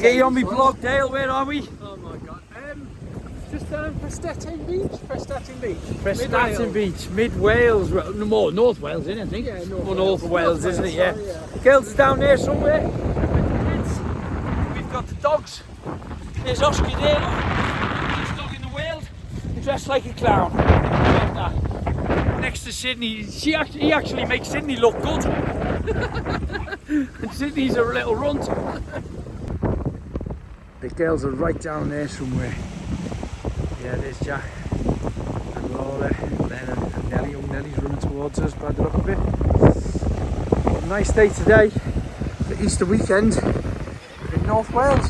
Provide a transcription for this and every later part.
get you on me blog, Dale. Where are we? Oh my god. Just Prestatyn Beach. Prestatyn Beach. Prestatyn Beach, mid Wales. Well, no more North Wales, isn't it? I think. Yeah, North Wales, isn't it? Yeah. Yeah. Girls is down there somewhere with the kids. We've got the dogs. There's Oscar there. Biggest dog in the world. Dressed like a clown. Like that. Next to Sydney, he actually makes Sydney look good. And Sydney's a little runt. The girls are right down there somewhere. Yeah, there's Jack and Laura, Len and Nelly. Young Nelly's running towards us by the look of it. Nice day today for Easter weekend in North Wales.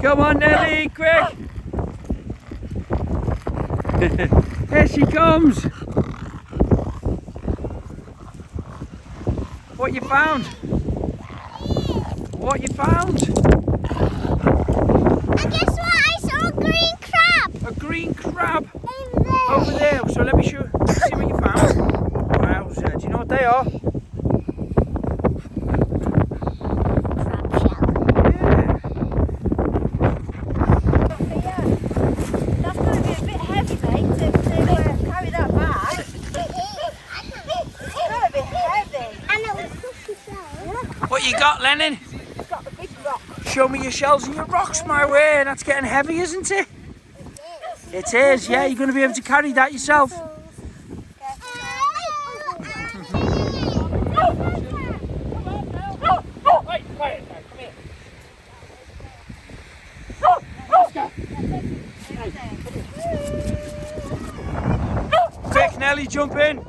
Come on, Nelly, quick! Here she comes! What you found? What you found? And guess what? I saw a green crab! A green crab? In there! Over there. So let me see what you found. Wowza, do you know what they are? What you got, Lennon? It's got a big rock. Show me your shells and your rocks, my way. That's getting heavy, isn't it? It is, yeah. You're going to be able to carry that yourself. Quick, Nelly, jump in.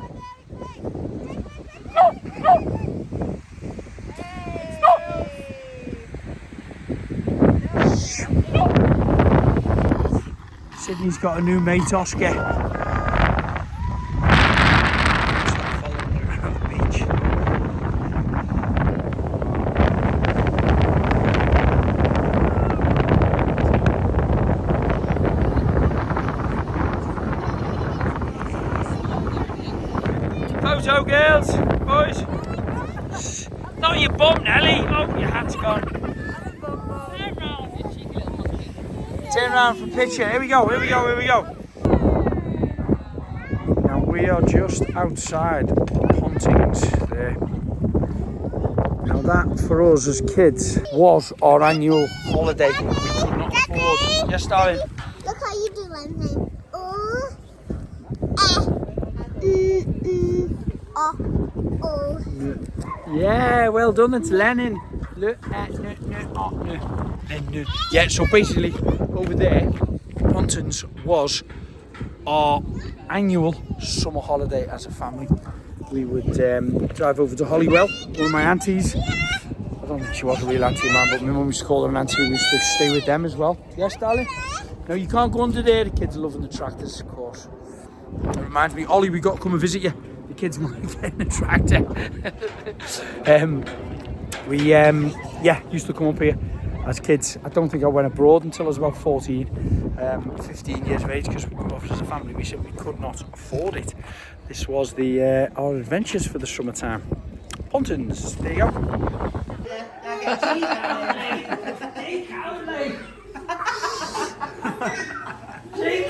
Sydney's got a new mate, Oscar. Following her around the beach. Photo, girls, boys. Not your bum, Nelly. Oh, your hat's gone. Turn around for picture. Here we go, here we go, here we go. Now we are just outside Pontings there. Now that for us as kids was our annual holiday. We could not afford. Yes, darling. Look how you do one. Oh, oh. Yeah, well done. It's Lennon. Look at yeah, so basically over there, Pontins was our annual summer holiday as a family. We would drive over to Holywell, one of my aunties. I don't think she was a real auntie, man, but my mum used to call her an auntie. We used to stay with them as well. Yes, darling? No, you can't go under there. The kids are loving the tractors, of course. It reminds me, Ollie, we got to come and visit you. The kids might get in a tractor. We used to come up here as kids. I don't think I went abroad until I was about 14, 15 years of age, because as a family we said we could not afford it. This was the our adventures for the summertime. Pontins, there you go. She